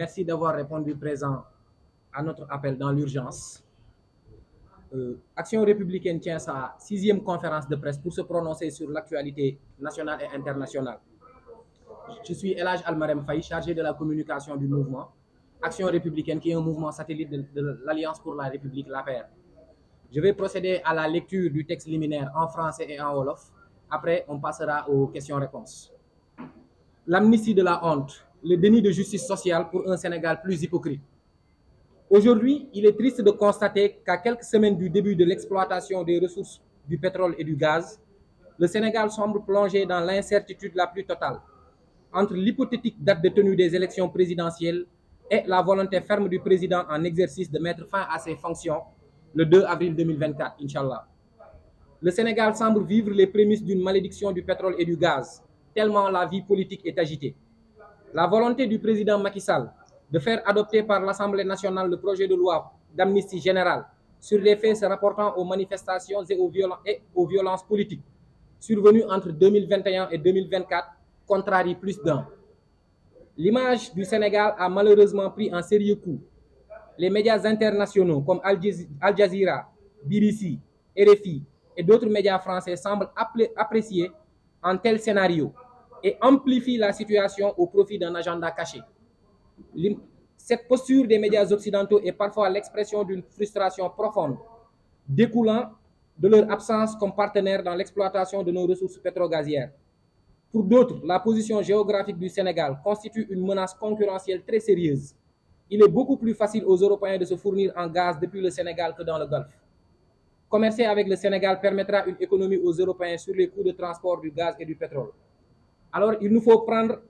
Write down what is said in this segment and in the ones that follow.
Merci d'avoir répondu présent à notre appel dans l'urgence. Action républicaine tient sa 6e conférence de presse pour se prononcer sur l'actualité nationale et internationale. Je suis El Hadj Almarem Faye, chargé de la communication du mouvement Action républicaine, qui est un mouvement satellite de l'Alliance pour la République, l'APR. Je vais procéder à la lecture du texte liminaire en français et en wolof. Après, on passera aux questions-réponses. L'amnistie de la honte, le déni de justice sociale pour un Sénégal plus hypocrite. Aujourd'hui, il est triste de constater qu'à quelques semaines du début de l'exploitation des ressources du pétrole et du gaz, le Sénégal semble plongé dans l'incertitude la plus totale entre l'hypothétique date de tenue des élections présidentielles et la volonté ferme du président en exercice de mettre fin à ses fonctions le 2 avril 2024, Inch'Allah. Le Sénégal semble vivre les prémices d'une malédiction du pétrole et du gaz, tellement la vie politique est agitée. La volonté du président Macky Sall de faire adopter par l'Assemblée nationale le projet de loi d'amnistie générale sur les faits se rapportant aux manifestations et aux violences politiques survenues entre 2021 et 2024 contrarie plus d'un. L'image du Sénégal a malheureusement pris un sérieux coup. Les médias internationaux comme Al Jazeera, BBC, RFI et d'autres médias français semblent apprécier un tel scénario et amplifient la situation au profit d'un agenda caché. Cette posture des médias occidentaux est parfois l'expression d'une frustration profonde, découlant de leur absence comme partenaire dans l'exploitation de nos ressources pétrogazières. Pour d'autres, la position géographique du Sénégal constitue une menace concurrentielle très sérieuse. Il est beaucoup plus facile aux Européens de se fournir en gaz depuis le Sénégal que dans le Golfe. Commercer avec le Sénégal permettra une économie aux Européens sur les coûts de transport du gaz et du pétrole. Alors, il nous faut prendre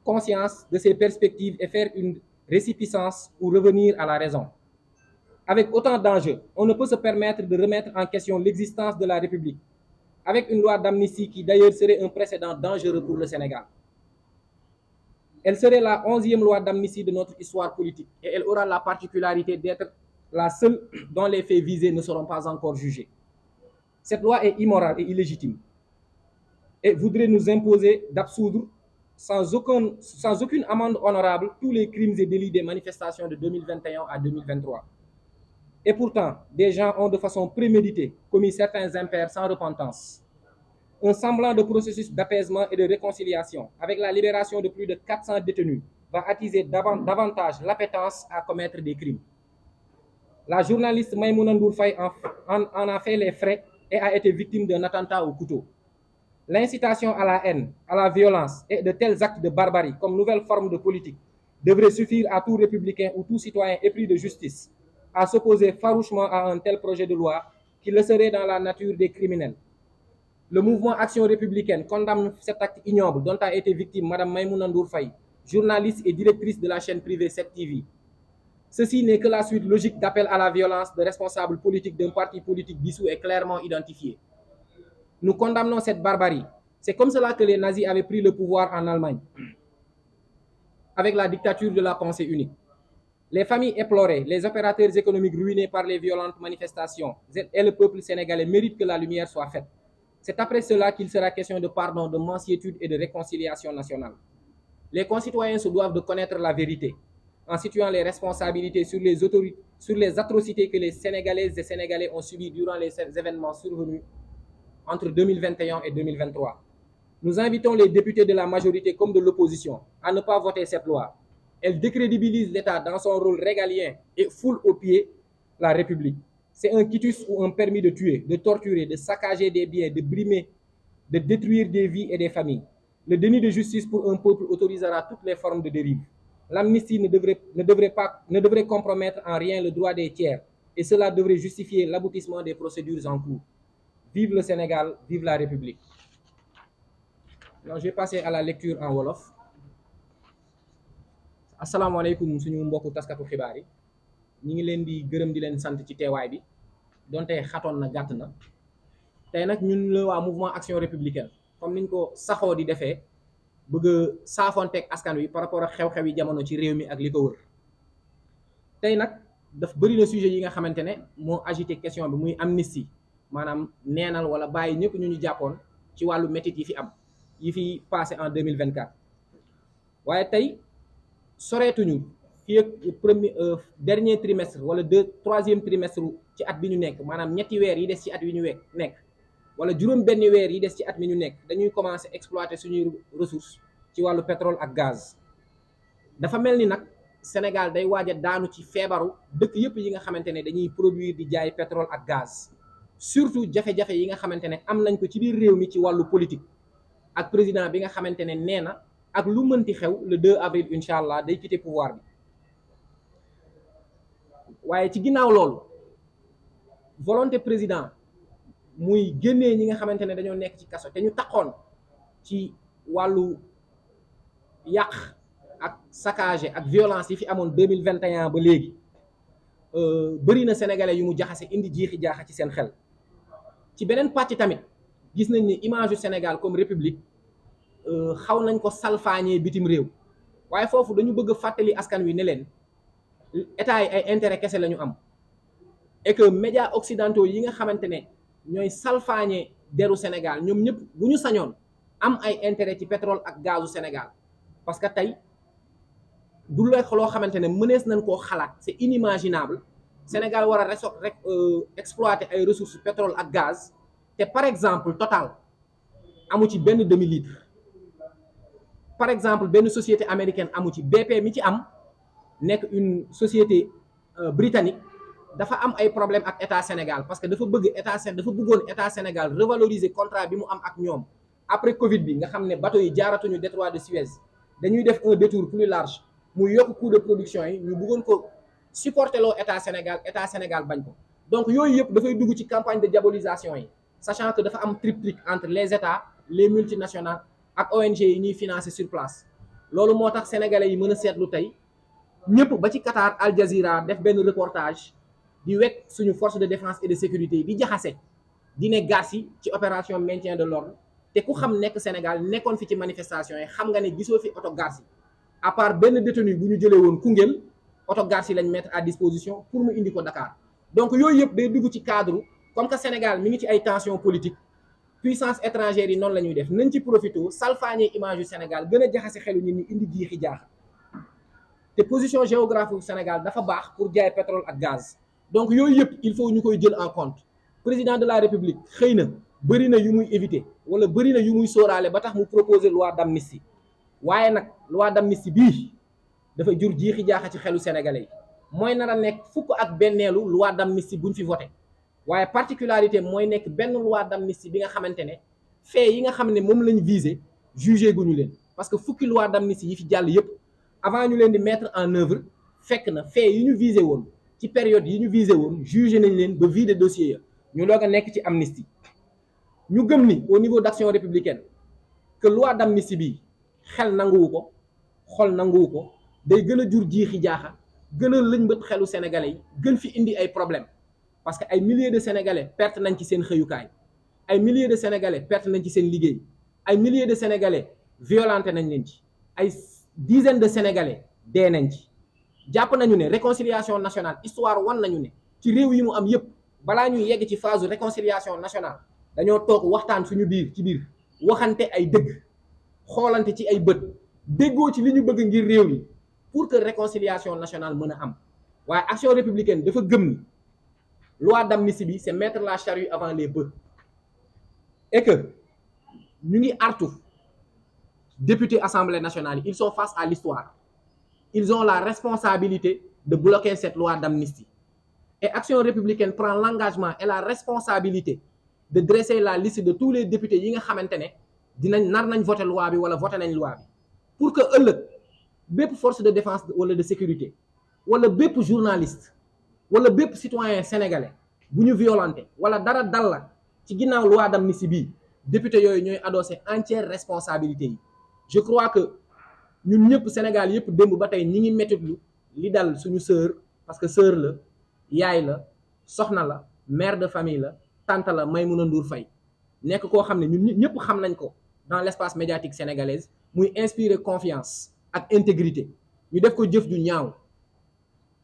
conscience de ces perspectives et faire une résipiscence ou revenir à la raison. Avec autant d'enjeux, on ne peut se permettre de remettre en question l'existence de la République, avec une loi d'amnistie qui d'ailleurs serait un précédent dangereux pour le Sénégal. Elle serait la 11e loi d'amnistie de notre histoire politique et elle aura la particularité d'être la seule dont les faits visés ne seront pas encore jugés. Cette loi est immorale et illégitime et voudrait nous imposer d'absoudre sans aucune amende honorable tous les crimes et délits des manifestations de 2021 à 2023. Et pourtant, des gens ont de façon préméditée commis certains impairs sans repentance. Un semblant de processus d'apaisement et de réconciliation avec la libération de plus de 400 détenus va attiser davantage l'appétence à commettre des crimes. La journaliste Maïmouna Ndour Faye en a fait les frais et a été victime d'un attentat au couteau. L'incitation à la haine, à la violence et de tels actes de barbarie comme nouvelle forme de politique devrait suffire à tout républicain ou tout citoyen épris de justice à s'opposer farouchement à un tel projet de loi qui le serait dans la nature des criminels. Le mouvement Action républicaine condamne cet acte ignoble dont a été victime Mme Maïmouna Ndour Faye, journaliste et directrice de la chaîne privée 7TV. Ceci n'est que la suite logique d'appel à la violence de responsables politiques d'un parti politique dissous et clairement identifié. Nous condamnons cette barbarie. C'est comme cela que les nazis avaient pris le pouvoir en Allemagne, avec la dictature de la pensée unique. Les familles éplorées, les opérateurs économiques ruinés par les violentes manifestations et le peuple sénégalais méritent que la lumière soit faite. C'est après cela qu'il sera question de pardon, de mansuétude et de réconciliation nationale. Les concitoyens se doivent de connaître la vérité en situant les responsabilités sur les atrocités que les Sénégalaises et Sénégalais ont subies durant les événements survenus entre 2021 et 2023. Nous invitons les députés de la majorité comme de l'opposition à ne pas voter cette loi. Elle décrédibilise l'État dans son rôle régalien et foule aux pieds la République. C'est un quitus ou un permis de tuer, de torturer, de saccager des biens, de brimer, de détruire des vies et des familles. Le déni de justice pour un peuple autorisera toutes les formes de dérive. L'amnistie ne devrait compromettre en rien le droit des tiers et cela devrait justifier l'aboutissement des procédures en cours. Vive le Sénégal, vive la République. Alors, je vais passer à la lecture en wolof. Asalaamaaleykum suñu mbokku taskatu xibaar yi ñi ngi leen di gërëm di leen sant ci teewaay bi donte xatoon na gàtt na tey nag ñun la waa mouvement Action républicaine comme niñ ko saxoo di defee bëgg a saafonteeg askan wi par rapport ak xew-xew yi jamono ci réew mi ak li ko wër tey nag daf bëri na sujet yi nga xamante ne moo agité question bi muy amnistie maanaam neenal wala bàyyi ñëpp ñu jàppoon ci wàllu métit yi fi am yi fi passé en 2024 waaye tey soreetuñu fii ak dernier trimestre wala troisième trimestre ci at bi ñu nekk, maanaam ñetti weer yi des ci at wi ñu nekk wala juróom benn weer yi des ci at mi ñu nekk, dañuy commencer exploiter suñuy ressources ci wàllu pétrole ak gaz. dafa mel ni nag Sénégal day waaj a daanu ci feebaru dëkk yëpp yi nga xamante ne dañuy produire di jaay pétrole ak gaz, surtout jafe-jafe yi nga xamante ne am nañ ko ci biir réew mi ci wàllu politique ak président bi nga xamante ne nee na ak lu mënti xew le 2 avril incha allah day quitter pouvoir bi. waaye ci ginnaaw loolu volonté président muy génnee ñi nga xamante ne dañoo nekk ci kaso te ñu taxoon ci wàllu yàq ak saccage ak violence yi fi amoon 2021 ba léegi bëri na sénégalais yu mu jaxase indi jiixi jaaxa ci seen xel. ci beneen pàcc tamit gis nañ ni image yu Sénégal comme république xaw nañ ko salfaañee bitim réew, waaye foofu dañu bëgg a fàttali askan wi ne leen état yi ay intérêt kese la ñu am et que médias occidentaux yi nga xamante ne ñooy salfaañee deru Sénégal ñoom ñëpp bu ñu sañoon am ay intérêt ci pétrole ak gazu Sénégal, parce que tey du loo xamante ne mënees nañ koo xalaat, c'est inimaginable Sénégal war a rek exploiter ay ressources pétrole ak gaz te par exemple Total amu ci benn demi-litre, par exemple benn société américaine amu ci, BP mi ci am nekk une société britannique dafa am ay problème ak état Sénégal parce que dafa bëggoon état Sénégal revaloriser contrat bi mu am ak ñoom après Covid bi nga xam ne bateau yi jaaratuñu détroit de Suez, dañuy def un détour plus large mu yokk coût de production yi, ñu bëggoon ko supporter loo état Sénégal bañ ko. donc yooyu yëpp dafay dugg ci campagne de diabolisation yi, sachant que dafa am triptyque entre les états, les multinationales ak ONG yi ñuy financer sur place. loolu moo tax sénégalais yi mën a seetlu tey ñëpp ba ci Qatar Al Jazeera def benn reportage di wekk suñu force de défense et de sécurité di jaxase di ne Garci ci opération maintien de l'ordre, te ku xam nekk Sénégal nekkoon fi ci manifestation yi xam nga ne gisoo fi oto Garci à part benn détenu bu ñu jëlee woon Koungheul, oto Garci lañ mettre à disposition pour mu indi ko Dakar. donc yooyu yëpp day dugg ci cadre comme que Sénégal mi ngi ci ay tensions politiques, puissance étrangère yi noonu la ñuy def, nañ ci profité salfaañee image yu Sénégal gën a jaxase xelu nit ñi indi jiixi jaaxa. te position géographique Sénégal dafa baax pour jaay pétrole ak gaz, donc yooyu yëpp il faut ñu koy jël en compte. président de la république xëy na bëri na yu muy éviter wala bëri na yu muy sóoraale ba tax mu proposer loi d'amnistie, waaye nag loi d'amnistie bii dafa jur jiixi jaaxa ci xelu sénégalais yi. mooy nar a nekk fukk ak benneelu loi d'amnistie buñ fi voté, waaye particularité mooy nekk benn loi d'amnistie bi nga xamante ne fait yi nga xam ne moom lañ visé jugé guñu leen, parce que fukki loi d'amnistie yi fi jàll yëpp avant ñu leen di mettre en œuvre fekk na fait yi ñu visé woon ci période yi ñu visé woon jugé nañ leen ba vider dossier ya ñu doog a nekk ci amnistie. ñu gëm ni au niveau d'action républicaine que loi d'amnistie bi xel nanguwu ko, xol nanguwu ko, day gën a jur jiixi jaaxa, gën a lëñbët xelu sénégalais yi, gën fi indi ay problème parce que ay milliers de sénégalais perte nañ ci seen xëyukaay, ay milliers de sénégalais perte nañ ci seen liggéey, ay milliers de sénégalais violenté nañ leen ci, ay dizaines de sénégalais dee nañ ci. jàpp nañu ne réconciliation nationale histoire wan nañu ne ci réew yi mu am yépp balaa ñuy yegg ci phase réconciliation nationale dañoo toog waxtaan suñu biir ci biir waxante ay dëgg, xoolante ci ay bët, déggoo ci li ñu bëgg ngir réew yi pour que réconciliation nationale mën a am. waaye action républicaine dafa gëm ni loi d'amnistie bi c'est mettre la charrue avant les bœufs, et que ñu ngi artu députés assemblée nationale ils sont face à l'histoire, ils ont la responsabilité de bloquer cette loi d'amnistie, et action républicaine prend l'engagement et la responsabilité de dresser la liste de tous les députés yi nga xamante ne dinañ nar nañ voter loi bi wala voter nañ loi bi, pour que ëllëg bépp force de défense wala de sécurité wala bépp journaliste wala bépp citoyen sénégalais bu ñu violenté wala dara dal la ci ginnaaw loi d'amnistie bii, député yooyu ñooy adossé entière responsabilité yi. je crois que ñun ñëpp Sénégal yëpp démb ba tey ñi ngi mettitlu li dal suñu sœur, parce que sœur la, yaay la, soxna la, mère de famille la, tante la, Maïmouna Ndour Faye, nekk koo xam ne ñun ñëpp xam nañ ko dans l'espace médiatique sénégalaise muy inspirer confiance ak intégrité, ñu def ko jëf ju ñaaw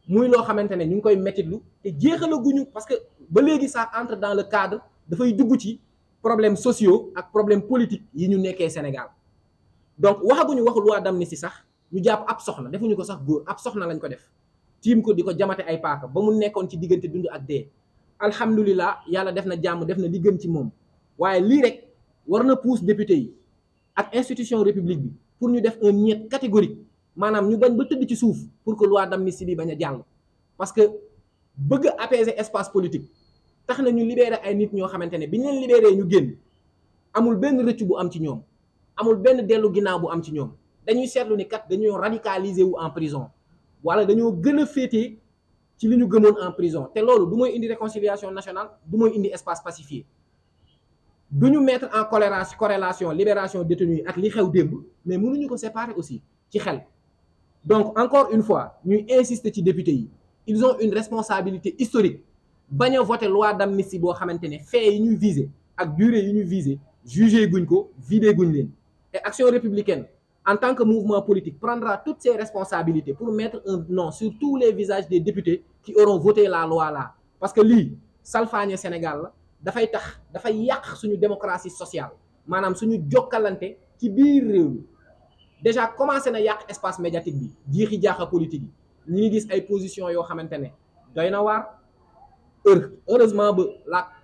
muy loo xamante ne ñu ngi koy mettitlu te jeexalaguñu, parce que ba léegi ça entre dans le cadre dafay dugg ci problèmes sociaux ak problèmes politiques yi ñu nekkee Sénégal. donc waxaguñu waxu loi d'amnistie sax, ñu jàpp ab soxna, defuñu ko sax góor, ab soxna lañ ko def tiim ko di ko jamate ay paaka ba mu nekkoon ci diggante dund ak dee. alhamdulilah yàlla def na jàmm, def na li gën ci moom, waaye lii rek war na pousse député yi ak institution république bi pour ñu def un niet catégorique, maanaam ñu bañ ba tëdd ci suuf pour que loi d'amnistie bi bañ a jàll. parce que bëgg a apaiser espace politique tax na ñu libéré ay nit ñoo xamante ne bi ñu leen libéré ñu génn amul benn rëcc bu am ci ñoom, amul benn dellu ginnaaw bu am ci ñoom. dañuy seetlu ni kat dañoo radicaliser wu en prison, wala dañoo gën a féetee ci li ñu gëmoon en prison, te loolu du mooy indi réconciliation nationale, du mooy indi espace pacifié. du ñu mettre en corrélation libération détenus yi ak li xew démb, mais mënuñu ko séparer aussi ci xel. donc encore une fois ñuy insister ci député yi, ils ont une responsabilité historique bañ a voter loi d'amnistie boo xamante ne faits yi ñuy viser ak durée yi ñuy viser jugé guñ ko, vidé guñ leen. et Action républicaine en tant que mouvement politique prendra toutes ses responsabilités pour mettre un nom sur tous les visages des députés qui auront voté la loi là, parce que lii salfaañe Sénégal la, dafay yàq suñu démocratie sociale, maanaam suñu jokkalante ci biir réew mi. déjà commencé na yàq espace médiatique bi, jiixi jaaxa politique yi, ñi ngi gis ay positions yoo xamante ne doy na waar. heureusement ba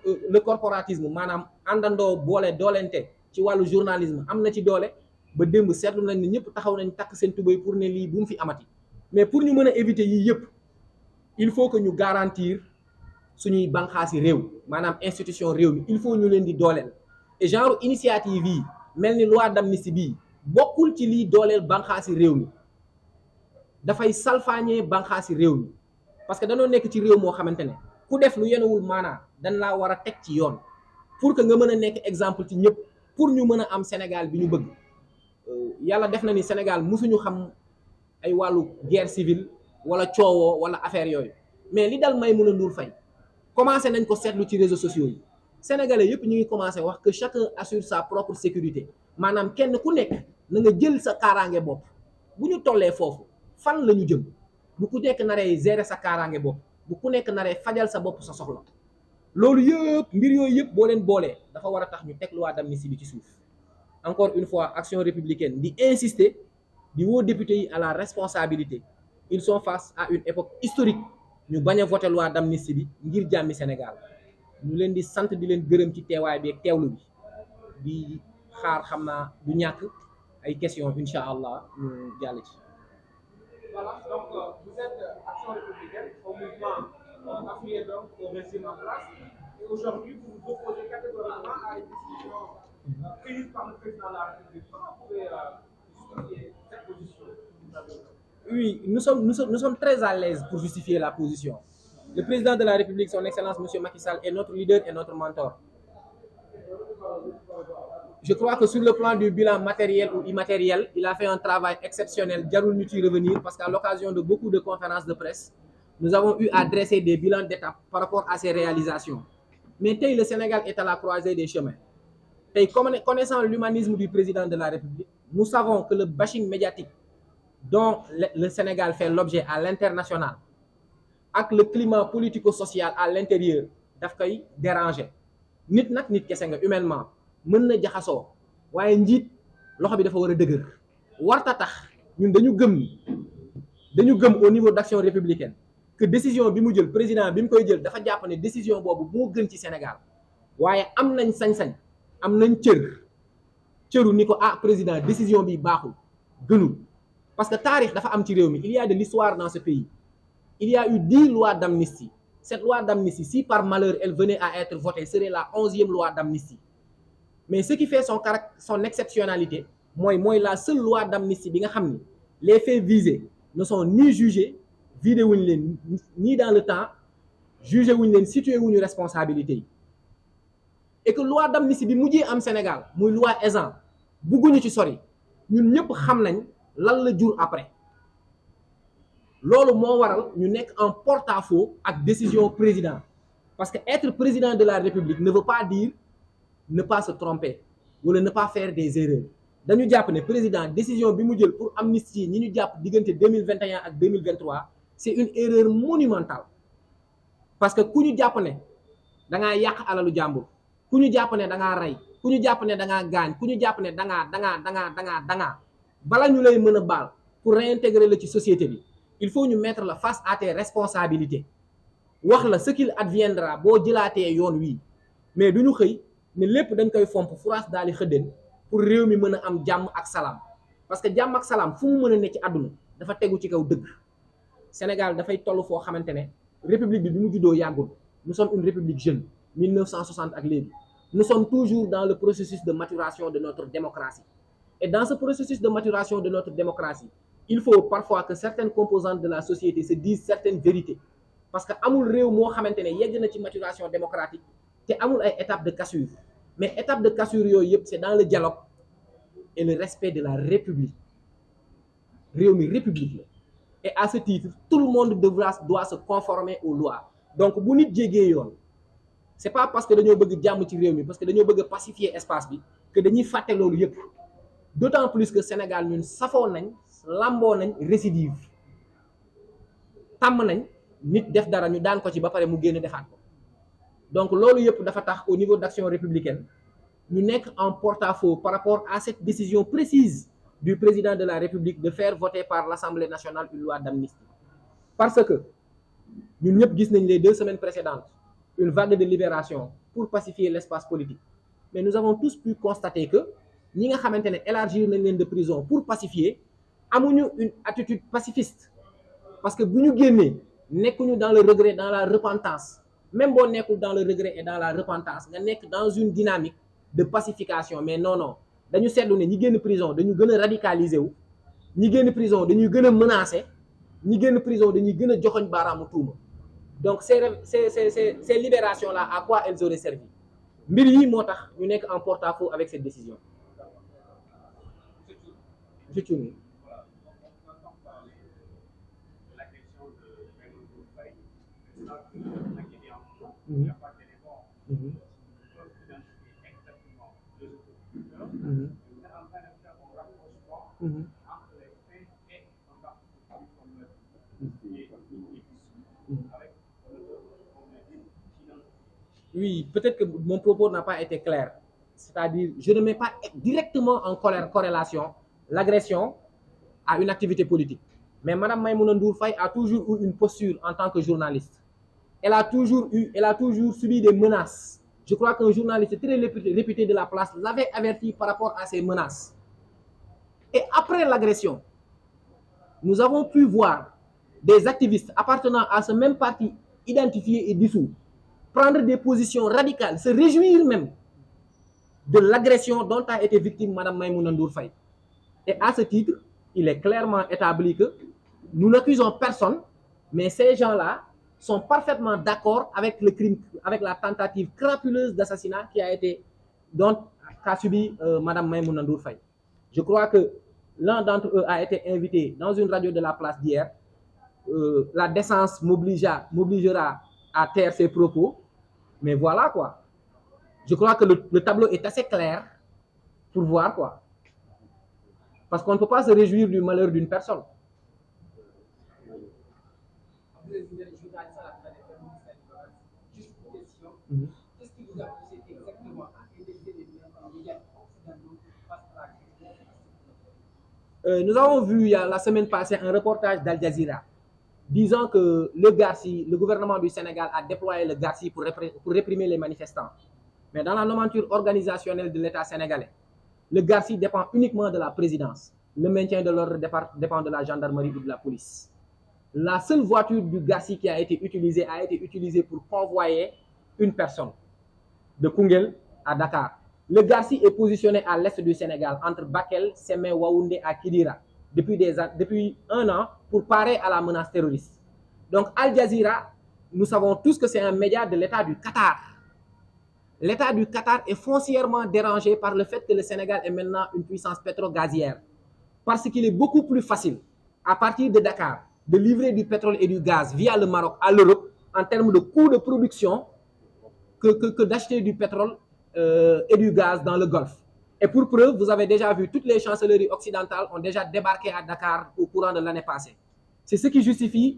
le corporatisme, maanaam àndandoo boole doolente ci wàllu journalisme am na ci doole ba démb seetlu nañ ne ñëpp taxaw nañ takk seen tubéy pour ne lii bu mu fi amati. mais pour ñu mën a éviter yii yëpp, il faut que ñu garantir suñuy banqaasi réew, maanaam institution réew mi, il faut ñu leen di dooleel. et genre initiative yi mel ni loi d'amnistie bii bokkul ci liy dooleel banqaasi réew mi, dafay salfaañee banqaasi réew mi. parce que dañoo nekk ci réew moo xamante ne ku def lu yenuwul maanaa dañ laa war a teg ci yoon pour que nga mën a nekk exemple ci ñëpp, pour ñu mën a am Sénégal bi ñu bëgg. yàlla def na ni Sénégal musuñu xam ay wàllu guerre civile wala coowoo wala affaire yooyu, mais li dal Maïmouna Ndour Faye commencé nañ ko seetlu ci réseaux sociaux yi. sénégalais yëpp ñu ngi commencé wax que chacun assure sa propre sécurité, maanaam kenn ku nekk na nga jël sa kaaraange bopp. bu ñu tollee foofu fan la ñu jëm? bu ku nekk naree gérer sa kaaraange bopp, bu ku nekk naree fajal sa bopp sa soxla, loolu yëpp mbir yooyu yëpp boo leen boolee dafa war a tax ñu teg loi d'amnistie bi ci suuf. encore une fois Action républicaine di insister, di woo député yi à la responsabilité. ils sont face à une époque historique, ñu bañ a voter loi d'amnistie bi ngir jàmmi Sénégal. ñu leen di sant di leen gërëm ci teewaay bi ak teewlu bi, di xaar xam naa du ñàkk ay questions incha allah ñu jàll ci. Voilà, donc vous êtes Action républicaine, au mouvement appuyé donc au régime en place. Et aujourd'hui, vous vous opposez catégoriquement à une décision prise par le président de la République. Comment vous pouvez justifier cette position? Oui, nous sommes très à l'aise pour justifier la position. Le président de la République, son Excellence M. Macky Sall, est notre leader et notre mentor. Je crois que sur le plan du bilan matériel ou immatériel, il a fait un travail exceptionnel. Jarul ñu ci revenir parce qu'à l'occasion de beaucoup de conférences de presse, nous avons eu à dresser des bilans d'étape par rapport à ses réalisations. Mais tey le Sénégal est à la croisée des chemins. Tey connaissant l'humanisme du président de la République, nous savons que le bashing médiatique dont le Sénégal fait l'objet à l'international ak le climat politico-social à l'intérieur daf koy déranger. nit nag nit kese nga, humainement mën na jaxasoo, waaye njiit loxo bi dafa war a dëgër. warta tax ñun dañu gëm au niveau d'Action républicaine que décision bi mu jël, président bi mu koy jël dafa jàpp ne décision boobu moo gën ci Sénégal. waaye am nañ sañ-sañ, am nañ cëru ni ko président décision bi baaxul, gënul. parce que taarix dafa am ci réew mi, il y a de l'histoire dans ce pays. il y a eu 10 lois d'amnistie. Cette loi d'amnistie, si par malheur elle venait à être votée, serait la 11e loi d'amnistie. Mais ce qui fait son exceptionnalité, mooy la seule loi d'amnistie bi nga xam ni les faits visés ne sont ni jugés, vidé wuñu leen ni dans le temps, jugé wuñu leen, situé wuñu responsabilité yi. et que loi d'amnistie bi mujjee am Sénégal muy loi Ezzan, bugguñu ci sori, ñun ñëpp xam nañ lan la jur après. loolu moo waral ñu nekk en porte-à-faux ak décision président, parce que être président de la République ne veut pas dire ne pas se tromper wala ne pas faire des erreurs. dañu jàpp ne président décision bi mu jël pour amnistier ñi ñu jàpp diggante 2021 ak 2023 c'est une erreur monumentale. parce que ku ñu jàpp ne da ngaa yàq alalu jàmbur, ku ñu jàpp ne da ngaa rey, ku ñu jàpp ne da ngaa gaañ, ku ñu jàpp ne da ngaa bala ñu lay mën a baal pour réintégrer la ci société bi il faut ñu mettre la face à tes responsabilités wax la ce qu'il adviendra boo jëlaatee yoon wii mais du ñu xëy ne lépp dañ koy fomp furaas daal di xëddeen pour réew mi mën a am jàmm ak salaam parce que jàmm ak salaam fu mu mën a ne ci àdduna dafa tegu ci kaw dëgg Sénégal dafay toll foo xamante ne république bi mu juddoo yàggul nous sommes une république jeune 1960 ak léegi nous sommes toujours dans le processus de maturation de notre démocratie et dans ce processus de maturation de notre démocratie il faut parfois que certaines composantes de la société se disent certaines vérités parce que amul réew moo xamante ne yegg na ci maturation démocratique te amul ay étapes de cassure mais étape de cassure yooyu yëpp c'est dans le dialogue et le respect de la république réew mi république la et à ce titre tout le monde doit se conformer aux lois donc bu nit jégee yoon c'est pas parce que dañoo bëgg jàmm ci réew mi parce que dañoo bëgg a pacifier espace bi que dañuy fàtte loolu yëpp d'autant plus que Sénégal ñun safoo nañ lamboo nañ récidive tàmm nañ nit def dara ñu daan ko ci ba pare mu génn defaat ko donc loolu yëpp dafa tax au niveau d'action républicaine ñu nekk en porte-à-faux par rapport à cette décision précise du président de la République de faire voter par l'Assemblée nationale une loi d'amnistie parce que ñun ñëpp gis nañ les 2 semaines précédentes une vague de libération pour pacifier l'espace politique mais nous avons tous pu constater que ñi nga xamante ne élargir nañ leen de prison pour pacifier amuñu une attitude pacifiste parce que bu ñu génnee nekkuñu dans le regret dans la repentance même boo nekkul dans le regret et dans la repentance nga nekk dans une dynamique de pacification mais non dañu seetlu ne ñi génn prison dañu gën a radicaliser wu ñi génn prison dañuy gën a menacer ñi génn prison dañuy gën a joxoñ baaraamu tuuma donc ces libérations là à quoi elles auraient servi mbir yi moo tax ñu nekk en porte-à-faux avec cette décision. Oui, peut-être que mon propos n'a pas été clair. C'est-à-dire, je ne mets pas directement en corrélation l'agression à une activité politique. Mais Madame Maïmouna Ndour Faye a toujours eu une posture en tant que journaliste. Elle a toujours subi des menaces. Je crois qu'un journaliste très réputé de la place l'avait averti par rapport à ces menaces. Et après l'agression, nous avons pu voir des activistes appartenant à ce même parti identifié et dissous prendre des positions radicales, se réjouir même de l'agression dont a été victime Madame Maïmouna Ndour Faye. Et à ce titre, il est clairement établi que nous n'accusons personne, mais ces gens-là sont parfaitement d'accord avec le crime, avec la tentative crapuleuse d'assassinat qu'a subi Madame Maïmouna Ndour Faye. Je crois que l'un d'entre eux a été invité dans une radio de la place d'hier. La décence m'obligera à taire ses propos. Mais voilà quoi. Je crois que le tableau est assez clair pour voir quoi. Parce qu'on ne peut pas se réjouir du malheur d'une personne. Qu'est-ce qui vous a poussé exactement à intégrer les médias occidentaux face à la nous avons vu il y a la semaine passée un reportage d'Al Jazeera disant que le gouvernement du Sénégal a déployé le GARSI pour réprimer les manifestants. Mais dans la nomenclature organisationnelle de l'État sénégalais, le GARSI dépend uniquement de la présidence. Le maintien de l'ordre dépend de la gendarmerie ou de la police. La seule voiture du GARSI qui a été utilisée pour convoyer une personne de Koungheul à Dakar. Le GARSI est positionné à l'est du Sénégal, entre Bakel, Sémé, Waoundé et Kidira, depuis 1 an pour parer à la menace terroriste. Donc Al Jazeera, nous savons tous que c'est un média de l'État du Qatar. L'État du Qatar est foncièrement dérangé par le fait que le Sénégal est maintenant une puissance pétro-gazière. Parce qu'il est beaucoup plus facile, à partir de Dakar, de livrer du pétrole et du gaz via le Maroc à l'Europe en termes de coûts de production que d'acheter du pétrole et du gaz dans le Golfe. Et pour preuve, vous avez déjà vu, toutes les chancelleries occidentales ont déjà débarqué à Dakar au courant de l'année passée. C'est ce qui justifie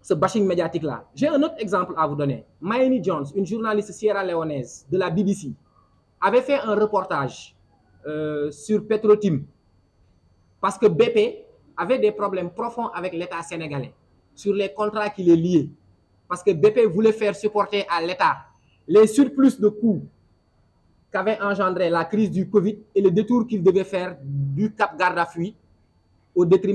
ce bashing médiatique-là. J'ai un autre exemple à vous donner. Mayeni Jones, une journaliste sierra-léonaise de la BBC, avait fait un reportage sur Petrotim Parce que BP avait des problèmes profonds avec l'État sénégalais sur les contrats qui les liaient. Parce que BP voulait faire supporter à l'État les surplus de coûts qu'avait engendré la crise du Covid et le détour qu'il devait faire du Cap Garda-Fui au détriment